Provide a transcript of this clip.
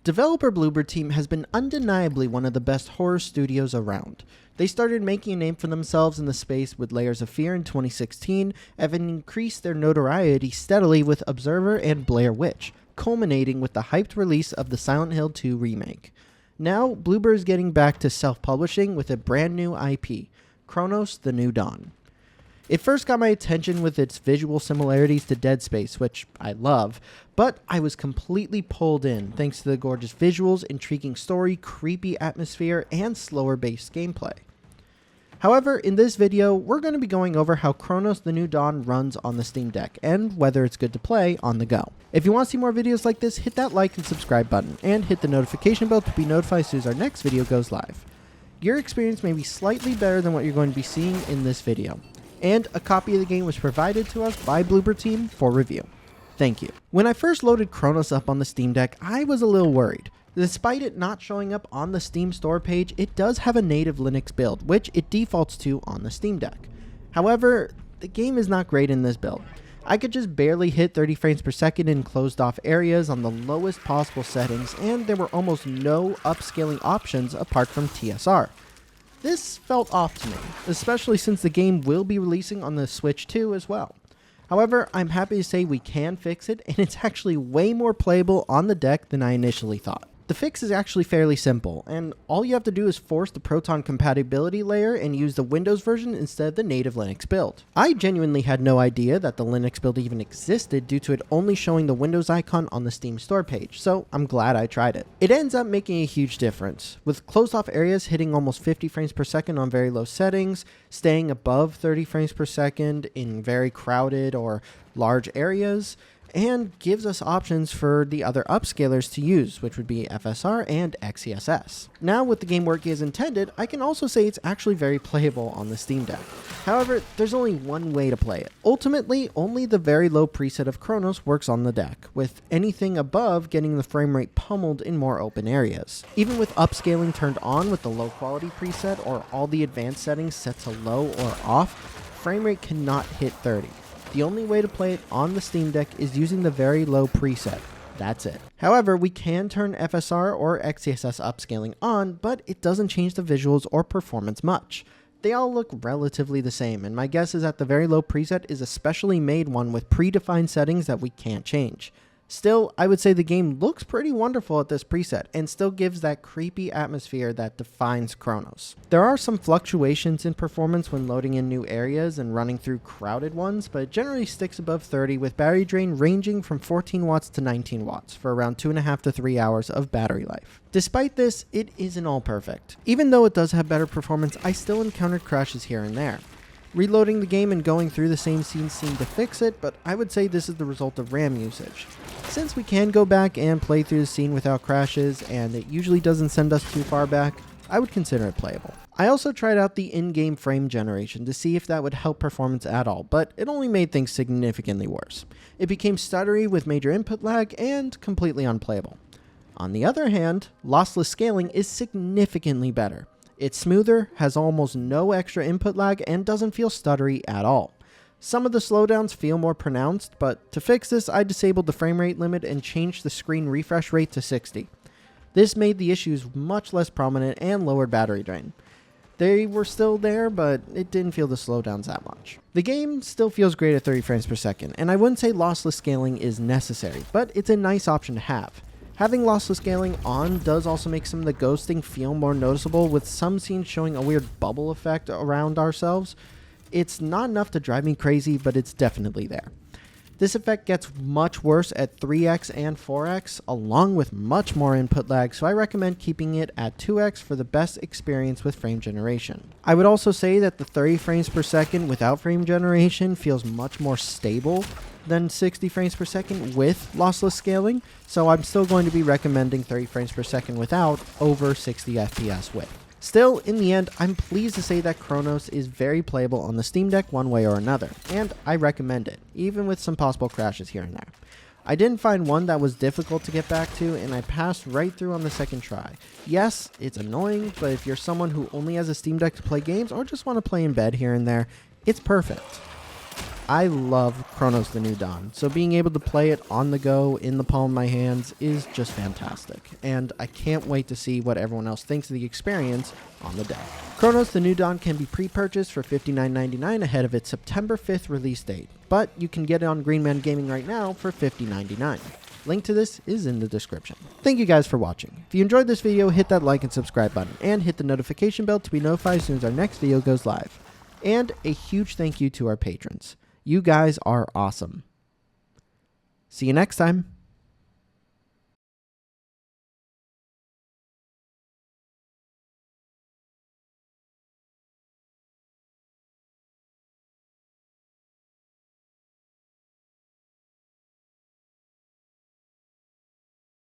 Developer Bloober Team has been undeniably one of the best horror studios around. They started making a name for themselves in the space with Layers of Fear in 2016, and have increased their notoriety steadily with Observer and Blair Witch, culminating with the hyped release of the Silent Hill 2 remake. Now, Bloober is getting back to self-publishing with a brand new IP, Cronos: The New Dawn. It first got my attention with its visual similarities to Dead Space, which I love, but I was completely pulled in thanks to the gorgeous visuals, intriguing story, creepy atmosphere, and slower-based gameplay. However, in this video, we're going to be going over how Cronos: The New Dawn runs on the Steam Deck, and whether it's good to play on the go. If you want to see more videos like this, hit that like and subscribe button, and hit the notification bell to be notified as soon as our next video goes live. Your experience may be slightly better than what you're going to be seeing in this video, and a copy of the game was provided to us by Bloober Team for review. Thank you. When I first loaded Cronos up on the Steam Deck, I was a little worried. Despite it not showing up on the Steam store page, it does have a native Linux build, which it defaults to on the Steam Deck. However, the game is not great in this build. I could just barely hit 30 frames per second in closed off areas on the lowest possible settings, and there were almost no upscaling options apart from TSR. This felt off to me, especially since the game will be releasing on the Switch 2 as well. However, I'm happy to say we can fix it, and it's actually way more playable on the deck than I initially thought. The fix is actually fairly simple, and all you have to do is force the Proton compatibility layer and use the Windows version instead of the native Linux build. I genuinely had no idea that the Linux build even existed due to it only showing the Windows icon on the Steam store page, so I'm glad I tried it. It ends up making a huge difference, with closed off areas hitting almost 50 frames per second on very low settings, staying above 30 frames per second in very crowded or large areas, and gives us options for the other upscalers to use, which would be FSR and XeSS. Now, with the game working as intended, I can also say it's actually very playable on the Steam Deck. However, there's only one way to play it. Ultimately, only the very low preset of Cronos works on the deck, with anything above getting the frame rate pummeled in more open areas. Even with upscaling turned on with the low quality preset or all the advanced settings set to low or off, frame rate cannot hit 30. The only way to play it on the Steam Deck is using the very low preset. That's it. However, we can turn FSR or XeSS upscaling on, but it doesn't change the visuals or performance much. They all look relatively the same, and my guess is that the very low preset is a specially made one with predefined settings that we can't change. Still, I would say the game looks pretty wonderful at this preset, and still gives that creepy atmosphere that defines Cronos. There are some fluctuations in performance when loading in new areas and running through crowded ones, but it generally sticks above 30 with battery drain ranging from 14 watts to 19 watts for around 2.5 to 3 hours of battery life. Despite this, it isn't all perfect. Even though it does have better performance, I still encountered crashes here and there. Reloading the game and going through the same scenes seemed to fix it, but I would say this is the result of RAM usage. Since we can go back and play through the scene without crashes, and it usually doesn't send us too far back, I would consider it playable. I also tried out the in-game frame generation to see if that would help performance at all, but it only made things significantly worse. It became stuttery with major input lag and completely unplayable. On the other hand, lossless scaling is significantly better. It's smoother, has almost no extra input lag, and doesn't feel stuttery at all. Some of the slowdowns feel more pronounced, but to fix this, I disabled the frame rate limit and changed the screen refresh rate to 60. This made the issues much less prominent and lowered battery drain. They were still there, but it didn't feel the slowdowns that much. The game still feels great at 30 frames per second, and I wouldn't say lossless scaling is necessary, but it's a nice option to have. Having lossless scaling on does also make some of the ghosting feel more noticeable, with some scenes showing a weird bubble effect around ourselves. It's not enough to drive me crazy, but it's definitely there. This effect gets much worse at 3x and 4x, along with much more input lag, so I recommend keeping it at 2x for the best experience with frame generation. I would also say that the 30 frames per second without frame generation feels much more stable than 60 frames per second with lossless scaling, so I'm still going to be recommending 30 frames per second without over 60 FPS with. Still, in the end, I'm pleased to say that Cronos is very playable on the Steam Deck one way or another, and I recommend it, even with some possible crashes here and there. I didn't find one that was difficult to get back to, and I passed right through on the second try. Yes, it's annoying, but if you're someone who only has a Steam Deck to play games or just want to play in bed here and there, it's perfect. I love Cronos the New Dawn, so being able to play it on the go in the palm of my hands is just fantastic, and I can't wait to see what everyone else thinks of the experience on the day. Cronos the New Dawn can be pre-purchased for $59.99 ahead of its September 5th release date, but you can get it on Green Man Gaming right now for $50.99. Link to this is in the description. Thank you guys for watching. If you enjoyed this video, hit that like and subscribe button, and hit the notification bell to be notified as soon as our next video goes live. And a huge thank you to our patrons. You guys are awesome. See you next time.